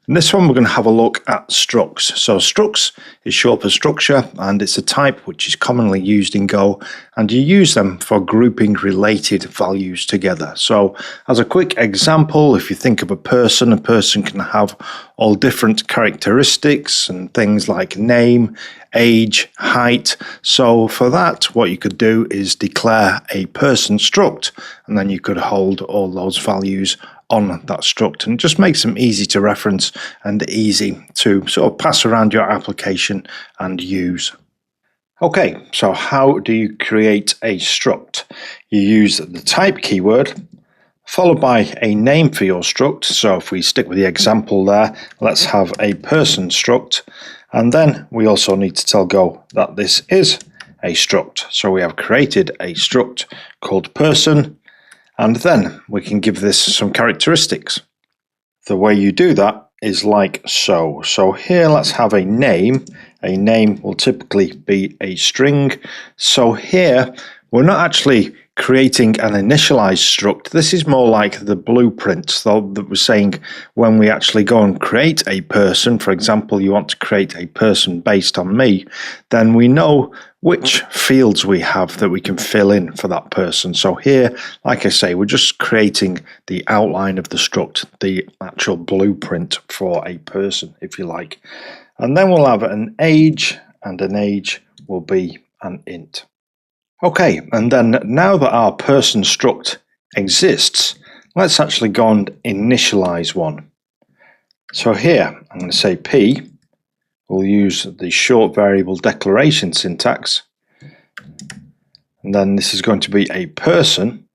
In this one, we're going to have a look at structs. So structs is short for structure, and it's a type which is commonly used in Go, and you use them for grouping related values together. So as a quick example, if you think of a person can have all different characteristics and things like name, age, height. So for that, what you could do is declare a person struct, and then you could hold all those values on that struct, and it just makes them easy to reference and easy to sort of pass around your application and use. Okay, so how do you create a struct? You use the type keyword followed by a name for your struct. So if we stick with the example there, let's have a person struct, and then we also need to tell Go that this is a struct. So we have created a struct called person, and then we can give this some characteristics. The way you do that is like so. So here let's have a name. A name will typically be a string. So here we're not actually creating an initialized struct. This is more like the blueprint that we're saying when we actually go and create a person. For example, you want to create a person based on me, then we know which fields we have that we can fill in for that person. So here, like I say, we're just creating the outline of the struct, the actual blueprint for a person, if you like. And then we'll have an age, and an age will be an int. Okay, and then now that our person struct exists, let's actually go and initialize one. So here, I'm going to say P. We'll use the short variable declaration syntax. And then this is going to be a person.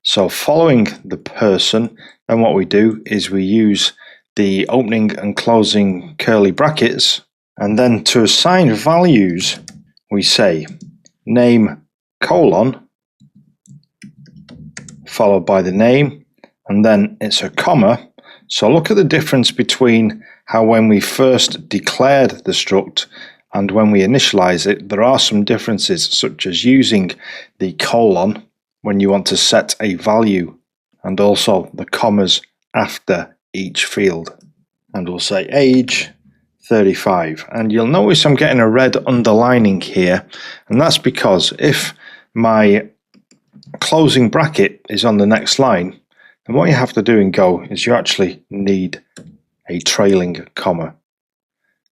So following the person, then what we do is we use the opening and closing curly brackets. And then to assign values, we say name colon followed by the name, and then it's a comma. So look at the difference between how when we first declared the struct and when we initialize it. There are some differences, such as using the colon when you want to set a value, and also the commas after each field. And we'll say age 35, and you'll notice I'm getting a red underlining here, and that's because if my closing bracket is on the next line, then what you have to do in Go is you actually need a trailing comma.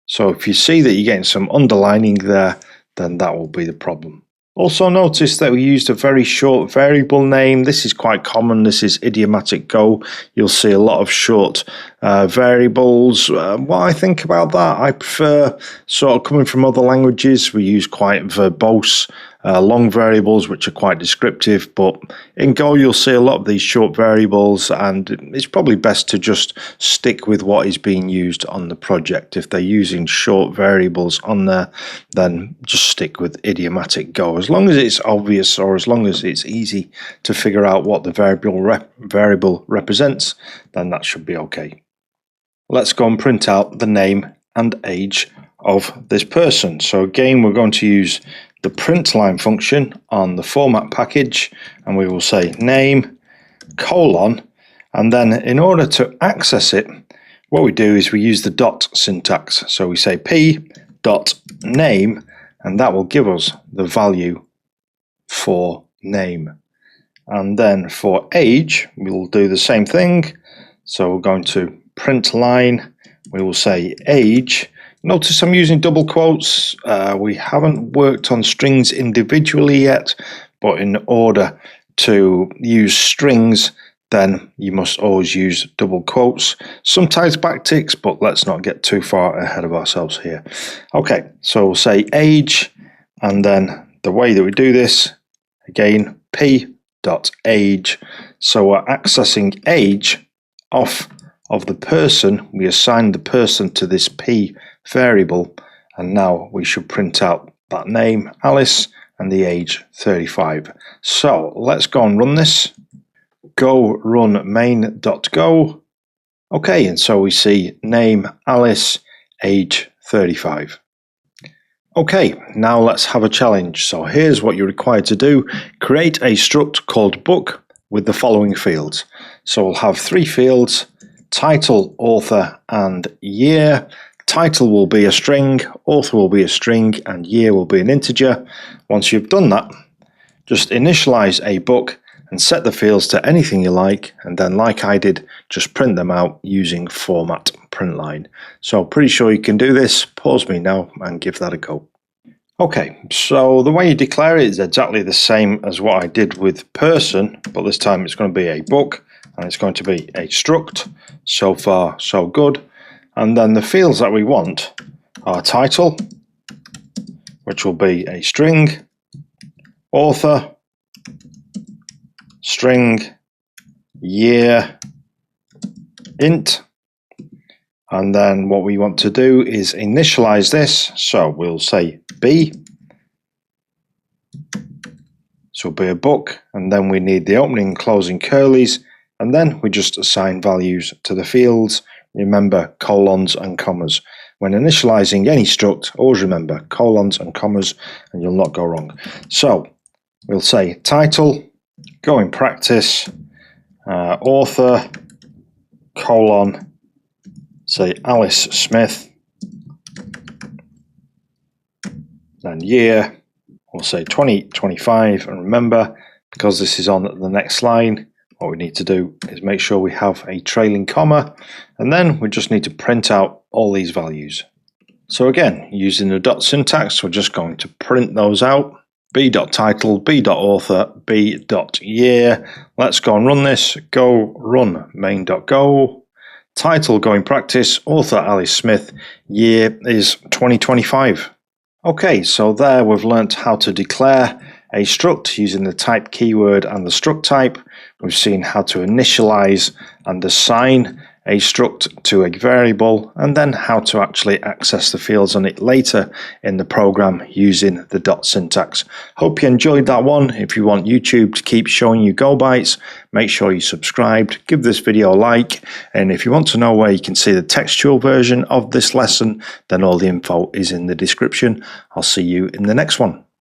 So if you see that you're getting some underlining there, then that will be the problem. Also notice that we used a very short variable name. This is quite common. This is idiomatic Go. You'll see a lot of short variables. What I think about that, I prefer sort of coming from other languages. We use quite verbose long variables, which are quite descriptive, but in Go you'll see a lot of these short variables, and it's probably best to just stick with what is being used on the project. If they're using short variables on there, then just stick with idiomatic Go. As long as it's obvious, or as long as it's easy to figure out what the variable represents, then that should be okay. Let's go and print out the name and age of this person. So again, we're going to use the print line function on the format package, and we will say name colon, and then in order to access it, what we do is we use the dot syntax. So we say p dot name, and that will give us the value for name. And then for age, we'll do the same thing. So we're going to print line, we will say age. Notice I'm using double quotes. We haven't worked on strings individually yet, but in order to use strings, then you must always use double quotes. Sometimes backticks, but let's not get too far ahead of ourselves here. Okay, so we'll say age, and then the way that we do this, again, p.age. So we're accessing age of the person. We assign the person to this p variable, and now we should print out that name, Alice, and the age, 35. So let's go and run this. Go run main.go. Okay, and so we see name, Alice, age, 35. Okay, now let's have a challenge. So here's what you're required to do. Create a struct called book with the following fields. So we'll have 3 fields, title, author, and year. Title will be a string, author will be a string, and year will be an integer. Once you've done that, just initialize a book and set the fields to anything you like, and then like I did, just print them out using format println. So pretty sure you can do this. Pause me now and give that a go. Okay, so the way you declare it is exactly the same as what I did with person, but this time it's going to be a book and it's going to be a struct. So far, so good. And then the fields that we want are title, which will be a string, author, string, year, int. And then what we want to do is initialize this. So we'll say B. So it'll be a book, and then we need the opening and closing curlies, and then we just assign values to the fields. Remember colons and commas. When initializing any struct, always remember colons and commas, and you'll not go wrong. So we'll say title, go in practice, author, colon, say Alice Smith, then year, we'll say 2025, and remember, because this is on the next line, what we need to do is make sure we have a trailing comma, and then we just need to print out all these values. So again, using the dot syntax, we're just going to print those out. b.title, b.author, b.year. Let's go and run this. Go run main.go. Title, go in practice, author Alice Smith, year is 2025. Okay, so there we've learnt how to declare a struct using the type keyword and the struct type. We've seen how to initialize and assign a struct to a variable, and then how to actually access the fields on it later in the program using the dot syntax. Hope you enjoyed that one. If you want YouTube to keep showing you gobytes, make sure you subscribed, give this video a like, and if you want to know where you can see the textual version of this lesson, then all the info is in the description. I'll see you in the next one.